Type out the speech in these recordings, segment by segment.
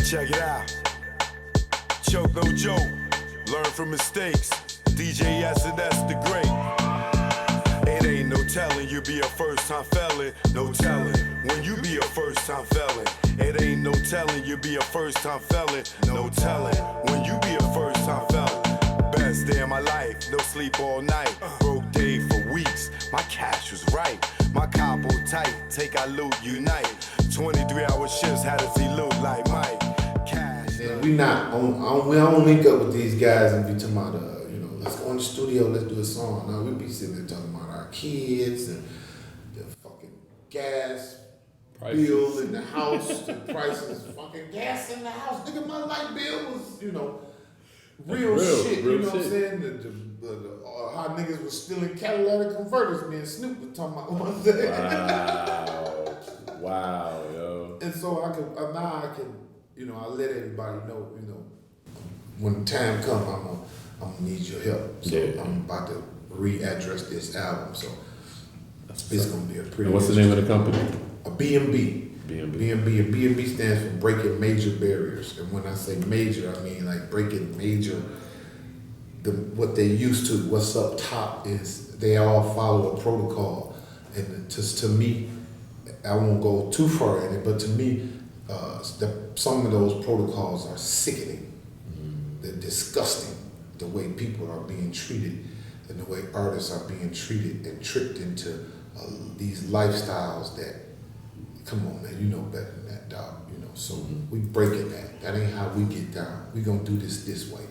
Check it out. Choke no joke. Learn from mistakes. DJ S&S the great. It ain't no telling you be a first time felon. No telling when you be a first time felon. It ain't no telling you be a first time felon. No telling when you be a first time felon. Best day of my life, no sleep all night. Broke day for weeks, my cash was right. My capo tight, take our loot, unite. 23-hour shifts had to see loot like Mike. Cash. And we don't link up with these guys and be talking about, let's go in the studio, let's do a song. No, we be sitting there talking about our kids and the fucking gas bill in the house, the prices, fucking gas in the house. Nigga, my light bill was, real shit. You know what I'm saying? How niggas was stealing catalytic converters. Me and Snoop was talking about one day. Wow, yo. And so I let everybody know, when the time comes, I'm gonna need your help. So I'm about to readdress this album. So it's gonna be a pretty. And what's the name of the company? A B&B. B&B stands for Breaking Major Barriers. And when I say major, I mean like breaking major. What they used to, what's up top is they all follow a protocol. And just to me, I won't go too far in it, but to me, some of those protocols are sickening. They're disgusting. The way people are being treated and the way artists are being treated and tricked into these lifestyles that, come on, man, you know better than that, dog. So we breaking that. That ain't how we get down. We gonna do this way.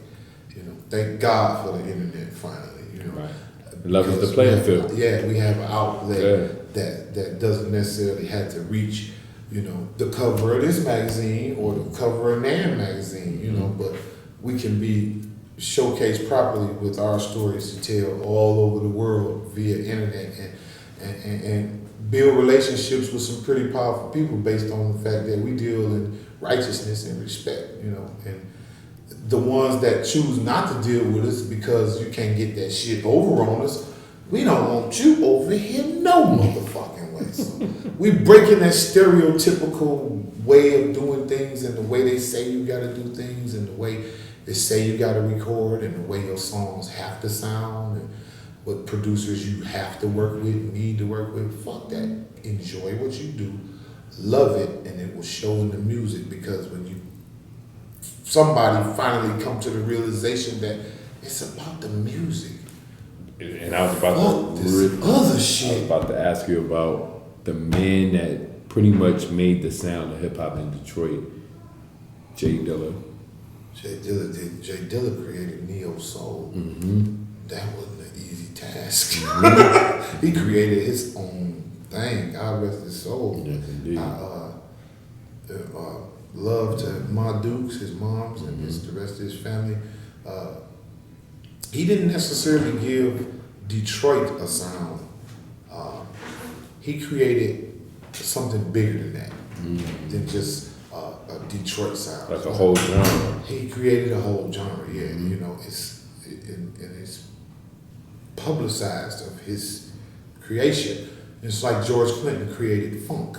Thank God for the internet finally. Right. Love is the playing field. Yeah, we have an outlet that doesn't necessarily have to reach, the cover of this magazine or the cover of Nan magazine, but we can be showcased properly with our stories to tell all over the world via internet and build relationships with some pretty powerful people based on the fact that we deal in righteousness and respect, and the ones that choose not to deal with us because you can't get that shit over on us, we don't want you over here no motherfucking way. So we breaking that stereotypical way of doing things and the way they say you gotta do things and the way they say you gotta record and the way your songs have to sound and what producers you have to work with, need to work with. Fuck that. Enjoy what you do, love it, and it will show in the music, because when somebody finally come to the realization that it's about the music. And I was about other shit. I was about to ask you about the man that pretty much made the sound of hip hop in Detroit, J Dilla. J Dilla created neo soul. That wasn't an easy task. He created his own thing. God rest his soul. Yes, indeed. Love to Ma Dukes, his moms, and the rest of his family. He didn't necessarily give Detroit a sound. He created something bigger than that, than just a Detroit sound. Like a whole genre. He created a whole genre, yeah. It's publicized of his creation. It's like George Clinton created funk,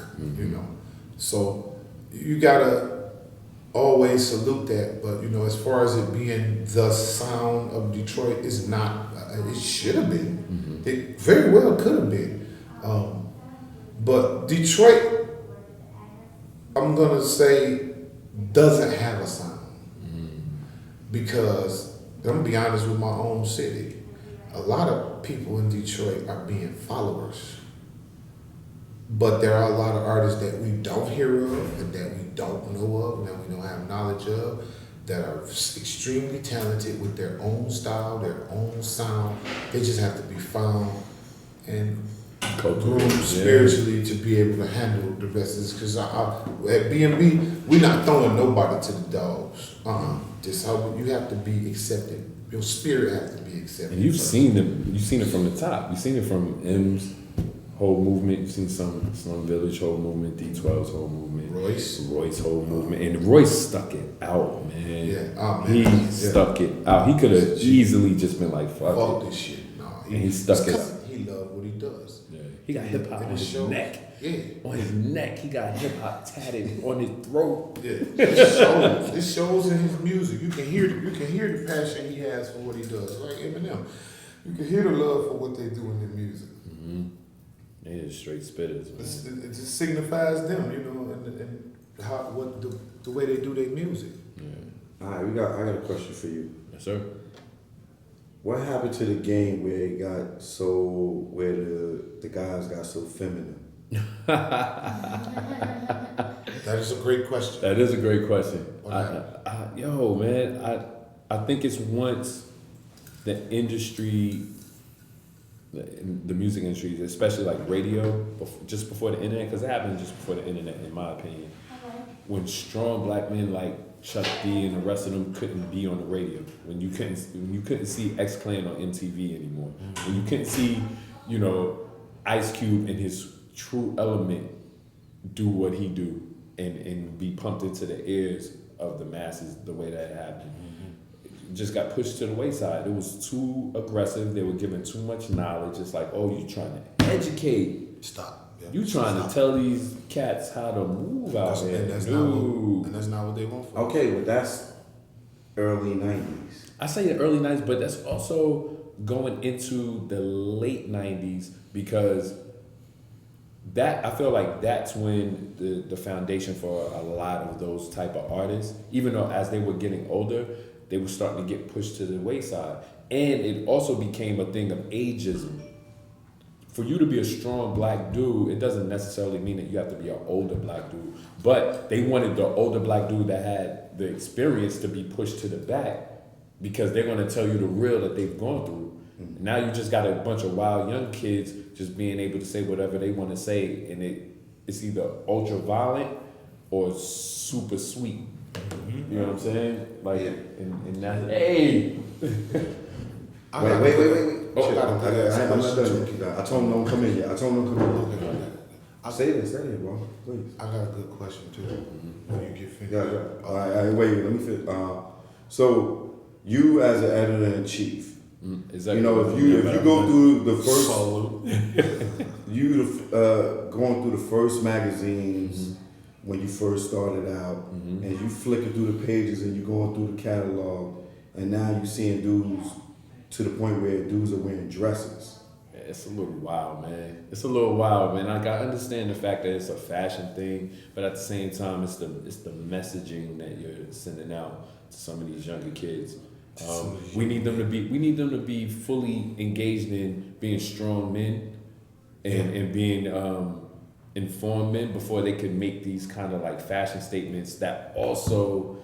So you gotta always salute that, but as far as it being the sound of Detroit, it's not. It should have been. It very well could have been, but Detroit, I'm gonna say, doesn't have a sound because I'm gonna be honest with my own city. A lot of people in Detroit are being followers. But there are a lot of artists that we don't hear of and that we don't know of, that we don't have knowledge of, that are extremely talented with their own style, their own sound. They just have to be found and groomed spiritually to be able to handle the rest of this. Because at B&B, we're not throwing nobody to the dogs. Just how you have to be accepted. Your spirit has to be accepted. And you've seen it from the top. You've seen it from M's whole movement. You've seen some Slum Village whole movement, D12's whole movement, Royce whole movement, and Royce stuck it out, man. Yeah, he stuck it out. He could have easily just been like, fuck this shit. No, and he stuck it. He loved what he does. Yeah. He got hip hop on his neck. Yeah. On his neck, he got hip hop tatted on his throat. Yeah. It shows in his music. You can hear the passion he has for what he does. Like Eminem. You can hear the love for what they do in their music. Mm-hmm. They just straight spitters, man. It just signifies them, you know, and how the way they do their music. Yeah. All right, I got a question for you. Yes, sir. What happened to the game where the guys got so feminine? That is a great question. That is a great question. Okay. Yo, man, I think it's once the industry, the music industry, especially like radio, just before the internet, because it happened just before the internet, in my opinion. When strong black men like Chuck D and the rest of them couldn't be on the radio, when you couldn't see X Clan on MTV anymore, when you couldn't see, you know, Ice Cube in his true element do what he do and be pumped into the ears of the masses the way that it happened. It just got pushed to the wayside. It was too aggressive. They were giving too much knowledge. It's like, oh, you trying to educate. Stop. Yeah. You trying to tell these cats how to move out there. And that's not what they want for. Okay, well that's early 90s. I say the early 90s, but that's also going into the late 90s because that, I feel like that's when the foundation for a lot of those type of artists, even though as they were getting older, they were starting to get pushed to the wayside. And it also became a thing of ageism. For you to be a strong black dude, it doesn't necessarily mean that you have to be an older black dude. But they wanted the older black dude that had the experience to be pushed to the back because they're going to tell you the real that they've gone through. Now you just got a bunch of wild young kids just being able to say whatever they want to say, and it's either ultra violent or super sweet. You know what I'm saying? Like, and that's, hey! Wait. Oh, I'm not done. I told him don't come in yet. Okay. I'll say it, bro. Please. I got a good question too. When you get finished. Yeah. All right, wait, let me finish. So, you as an editor-in-chief, Exactly. you know, if you go through the first, going through the first magazines when you first started out, and you flicking through the pages and you going through the catalog, and now you seeing dudes to the point where dudes are wearing dresses. Yeah, it's a little wild, man. It's a little wild, man. Like, I understand the fact that it's a fashion thing, but at the same time, it's the messaging that you're sending out to some of these younger kids. We need them to be fully engaged in being strong men and being informed men before they can make these kind of like fashion statements that also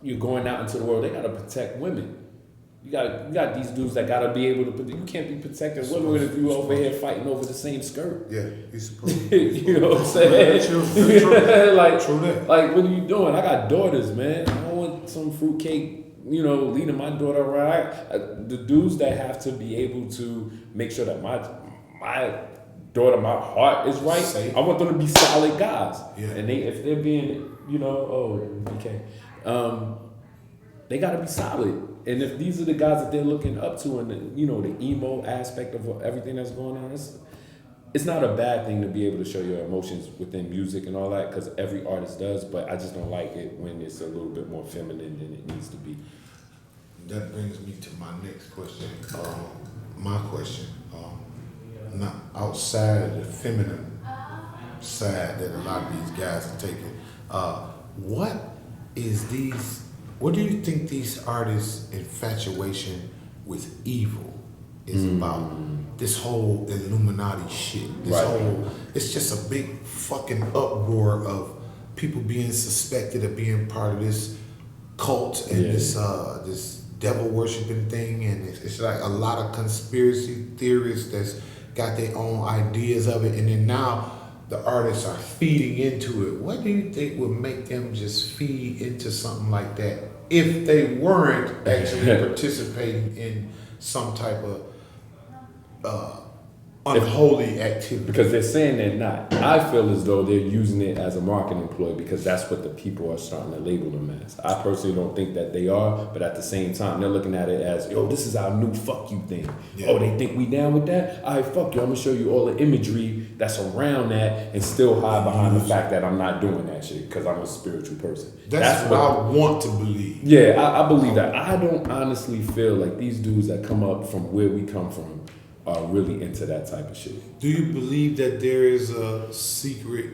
you're going out into the world. They gotta protect women. You got these dudes that gotta be able to. You can't be protecting women if you over here fighting over the same skirt. Yeah, you're supposed to. You know what I'm saying? True. Like, what are you doing? I got daughters, man. I don't want some fruitcake, you know, leading my daughter around. The dudes that have to be able to make sure that my daughter, my heart is right. Safe. I want them to be solid guys. Yeah. And if they're being, you know, they got to be solid. And if these are the guys that they're looking up to, and you know, the emo aspect of everything that's going on, it's not a bad thing to be able to show your emotions within music and all that, because every artist does. But I just don't like it when it's a little bit more feminine than it needs to be. That brings me to my next question. My question, not outside of the feminine side that a lot of these guys are taking. What do you think these artists' infatuation with evil is about? This whole Illuminati shit. It's just a big fucking uproar of people being suspected of being part of this cult and this devil worshiping thing, and it's like a lot of conspiracy theorists that's got their own ideas of it, and then now the artists are feeding into it. What do you think would make them just feed into something like that if they weren't actually participating in some type of unholy activity. Because they're saying they're not. I feel as though they're using it as a marketing ploy because that's what the people are starting to label them as. I personally don't think that they are, but at the same time, they're looking at it as, yo, this is our new fuck you thing. Yeah. Oh, they think we down with that? All right, fuck you. I'm going to show you all the imagery that's around that and still hide behind the fact that I'm not doing that shit because I'm a spiritual person. That's what I want to believe. Yeah, I believe that. I don't honestly feel like these dudes that come up from where we come from are really into that type of shit. Do you believe that there is a secret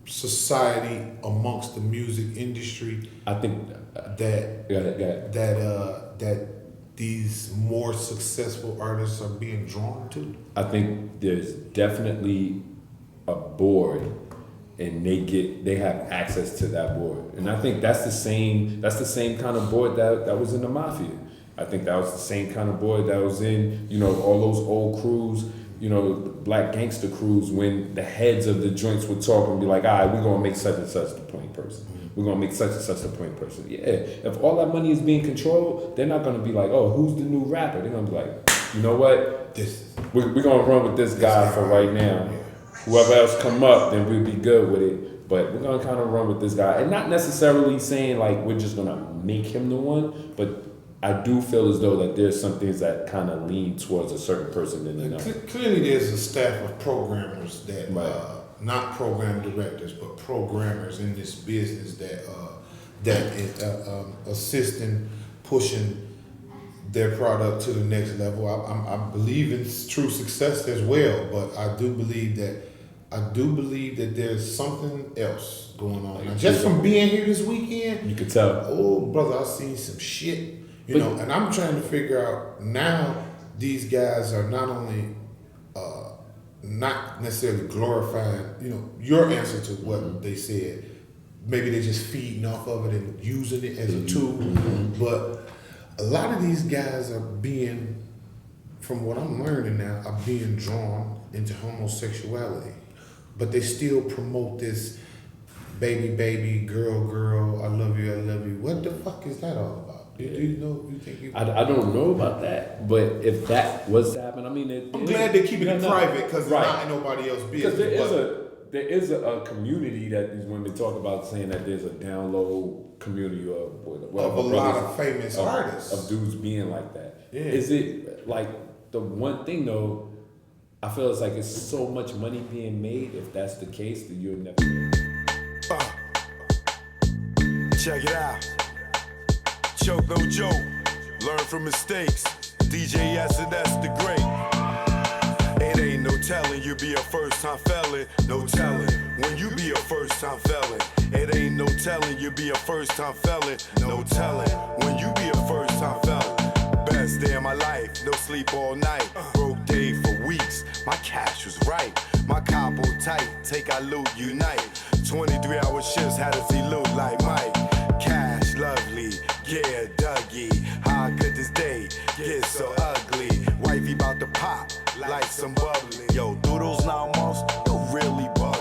society amongst the music industry? I think that these more successful artists are being drawn to? I think there's definitely a board, and they have access to that board, and I think that's the same kind of board that was in the Mafia. I think that was the same kind of board that was in, all those old crews, the black gangster crews, when the heads of the joints would talk and be like, all right, we're going to make such and such the point person. We're going to make such and such the point person. Yeah, if all that money is being controlled, they're not going to be like, oh, who's the new rapper? They're going to be like, you know what? We're going to run with this guy for right now. Whoever else come up, then we'll be good with it. But we're going to kind of run with this guy. And not necessarily saying like we're just going to make him the one, but I do feel as though that there's some things that kind of lean towards a certain person than another. Clearly there's a staff of programmers that, not program directors, but programmers in this business that assist in pushing their product to the next level. I believe in true success as well, but I do believe that there's something else going on. Now, just from being here this weekend, you could tell. Oh, brother, I've seen some shit. And I'm trying to figure out now. These guys are not only not necessarily glorifying, your answer to what they said. Maybe they're just feeding off of it and using it as a tool. But a lot of these guys are being, from what I'm learning now, are being drawn into homosexuality. But they still promote this baby, girl, I love you. What the fuck is that all about? I don't know about that, but if that was to happen, I mean, I'm glad they're keeping it private because it's not nobody else business. Because there is a community that these women talk about, saying that there's a down low community of a lot of famous artists of dudes being like that. Yeah. Is it like the one thing though? I feel it's like it's so much money being made. If that's the case, then you'll never. Check it out. Choke no joke. Learn from mistakes. DJ that's the great. It ain't no telling you be a first time felon. No telling when you be a first time felon. It ain't no telling you be a first time felon. No telling when you be a first time felon. Best day of my life. No sleep all night. Broke day for weeks. My cash was right. My capo tight. Take our loot unite. 23-hour shifts had us elude like Mike. Cash lovely. Yeah, Dougie, how could this day get so ugly? Wifey bout to pop like some bubbly. Yo, doodles now most, don't really bug